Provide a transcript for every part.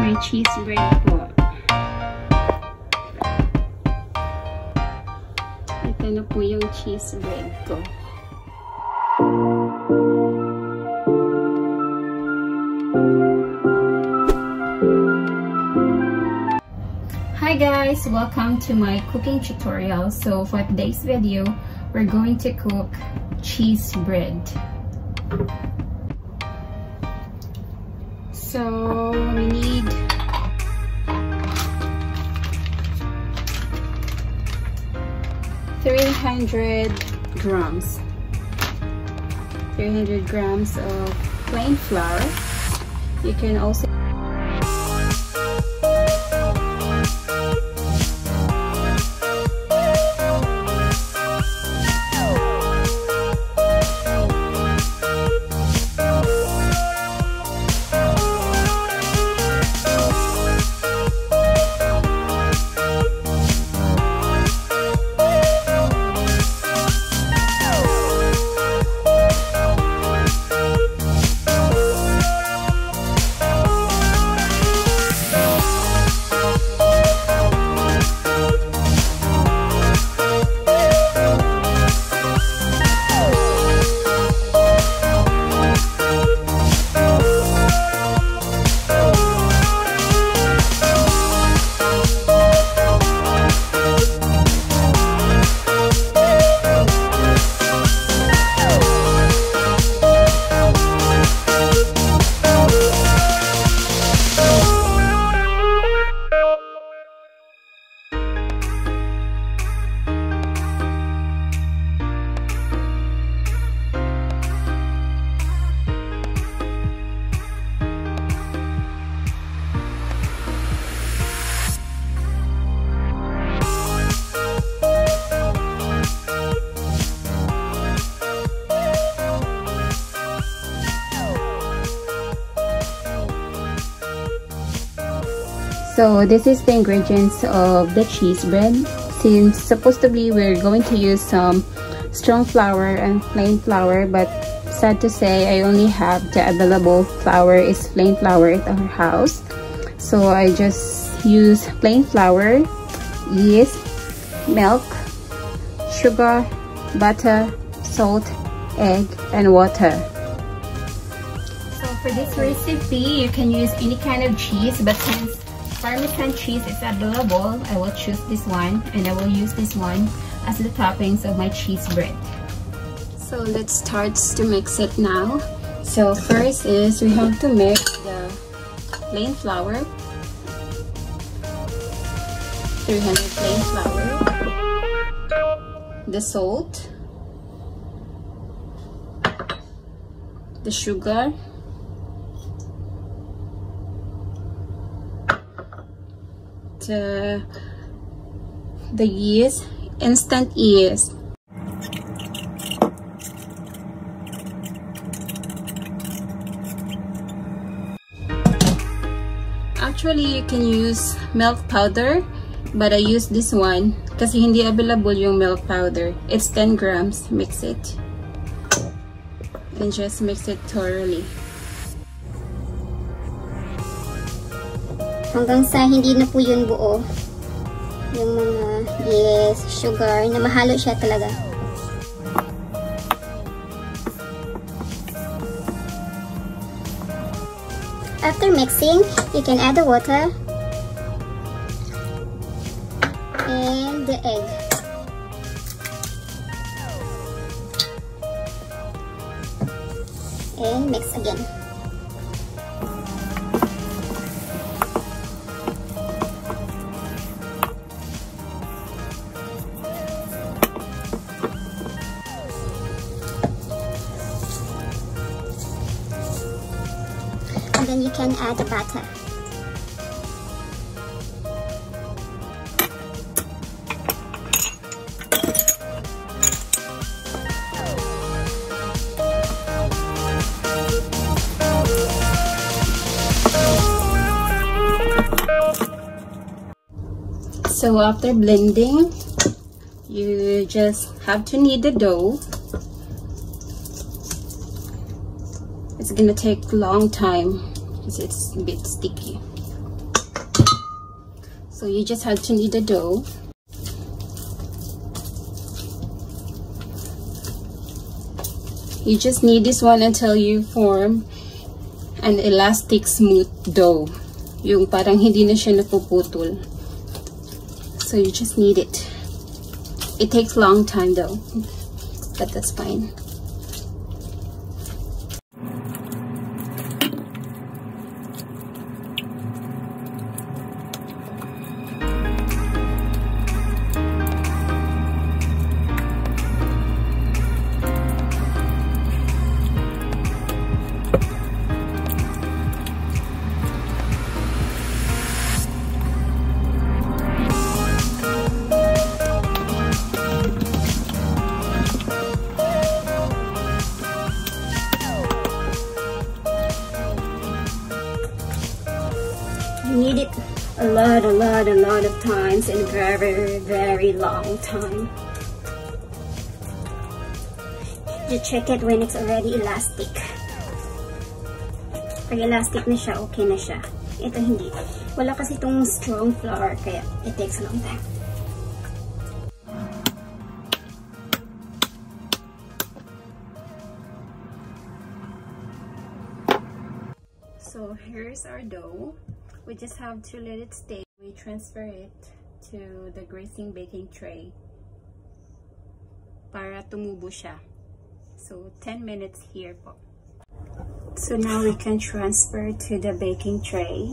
may cheese bread po. Ito na po yung cheese bread ko. Hi guys! Welcome to my cooking tutorial. So for today's video, we're going to cook cheese bread. So we need $300 grams of plain flour. You can also So this is the ingredients of the cheese bread. Since supposedly we're going to use some strong flour and plain flour, but sad to say I only have the available flour is plain flour at our house. So I just use plain flour, yeast, milk, sugar, butter, salt, egg, and water. So for this recipe, you can use any kind of cheese, but since Parmesan cheese is available, I will choose this one, and I will use this one as the toppings of my cheese bread. So let's start to mix it now. So first is we have to mix the plain flour, 300 plain flour, the salt, the sugar, the yeast, instant yeast. Actually, you can use milk powder, but I use this one kasi hindi available yung milk powder. It's 10 grams. Mix it and just mix it thoroughly. Hanggang sa hindi na po yun buo. Yung mga yeast, sugar, na mahalo siya talaga. After mixing, you can add the water and the egg. And mix again. And then you can add the butter. So after blending, you just have to knead the dough. It's gonna take a long time because it's a bit sticky. So you just have to knead the dough. You just knead this one until you form an elastic smooth dough. Yung parang hindi na siya napuputol. So you just knead it. It takes long time though, but that's fine. You need it a lot of times and very long time. You check it when it's already elastic. Pag elastic na siya, okay na siya. Ito hindi. Wala kasi itong strong flour kaya it takes a long time. So here's our dough. We just have to let it stay. We transfer it to the greasing baking tray para tumubo siya. So 10 minutes here po. So now we can transfer to the baking tray.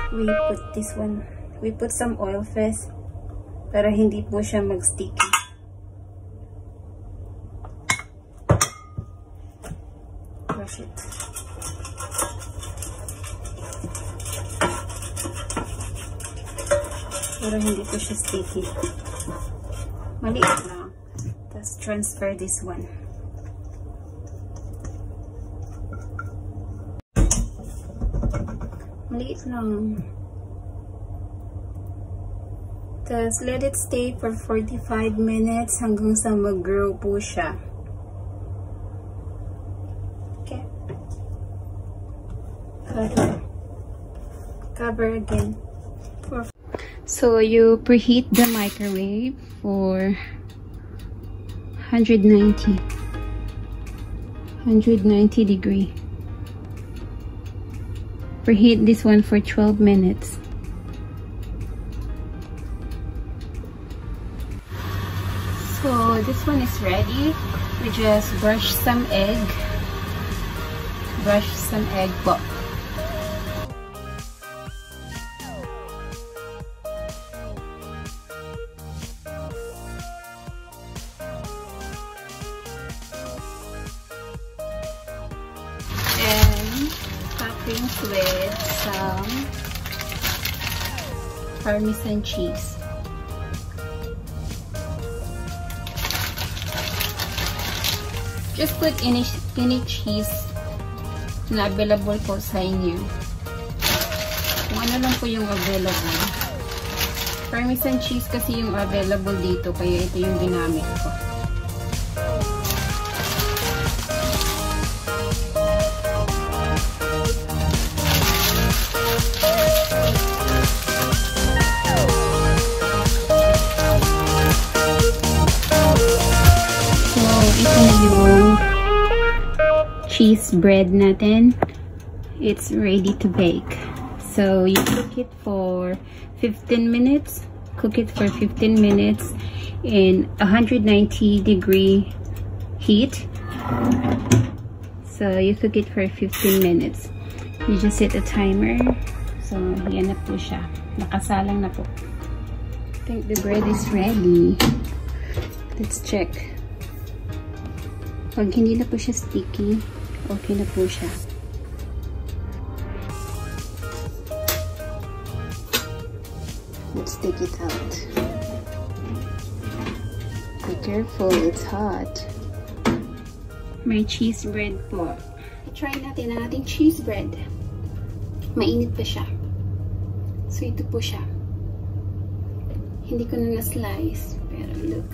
We put this one. We put some oil first para hindi po siya mag-sticky. Brush it. Pero hindi po siya sticky. Maliit lang. Tapos transfer this one. Maliit lang. Tapos let it stay for 45 minutes hanggang sa mag-grow po siya. Okay. Cover again. So you preheat the microwave for 190 degree. Preheat this one for 12 minutes. So this one is ready. We just brush some egg. Brush some egg po. With some Parmesan cheese. Just put any cheese na available po sa inyo. Kung ano lang po yung available. Parmesan cheese kasi yung available dito, kaya ito yung ginamit ko. Yung cheese bread natin, it's ready to bake. So you cook it for 15 minutes. Cook it for 15 minutes in 190 degree heat. So you cook it for 15 minutes. You just set a timer. So yan na po siya. Nakasalang na po. I think the bread is ready. Let's check. Pag hindi na po siya sticky, okay na po siya. Let's take it out. Be careful, it's hot. May cheese bread po. I-try natin ang ating cheese bread. Mainit pa siya. So ito po siya. Hindi ko na na-slice, pero look.